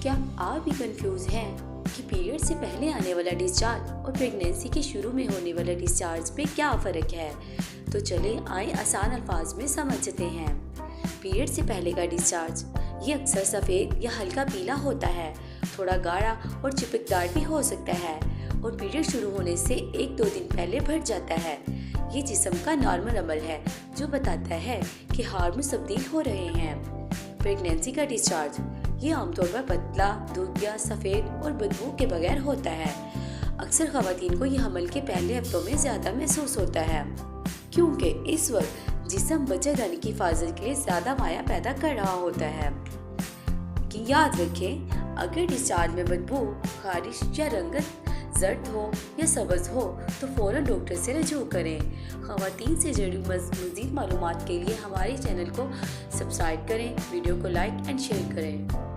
क्या आप भी कंफ्यूज हैं कि पीरियड से पहले आने वाला डिस्चार्ज और प्रेगनेंसी के शुरू में होने वाला डिस्चार्ज में क्या फ़र्क है? तो चलें आए आसान अल्फाज में समझते हैं। पीरियड से पहले का डिस्चार्ज ये अक्सर सफ़ेद या हल्का पीला होता है, थोड़ा गाढ़ा और चिपकदार भी हो सकता है और पीरियड शुरू होने से 1-2 दिन पहले बढ़ जाता है। ये जिस्म का नॉर्मल अमल है जो बताता है कि हार्मोन तब्दील हो रहे हैं। प्रेगनेंसी का डिस्चार्ज ये आमतौर पर पतला, दूधिया, सफ़ेद और बदबू के बगैर होता है। अक्सर ख़वातीन को यह हमल के पहले हफ्तों में ज़्यादा महसूस होता है क्योंकि इस वक्त जिस्म बच्चा दानी की हिफाजत के लिए ज़्यादा माया पैदा कर रहा होता है। कि याद रखें, अगर डिस्चार्ज में बदबू, खारिश या रंगत जर्द हो या सब्ज़ हो तो फ़ौरन डॉक्टर से रजू करें। ख़वातीन से जुड़ी मज़ीद मालूमात के लिए हमारे चैनल को सब्सक्राइब करें, वीडियो को लाइक एंड शेयर करें।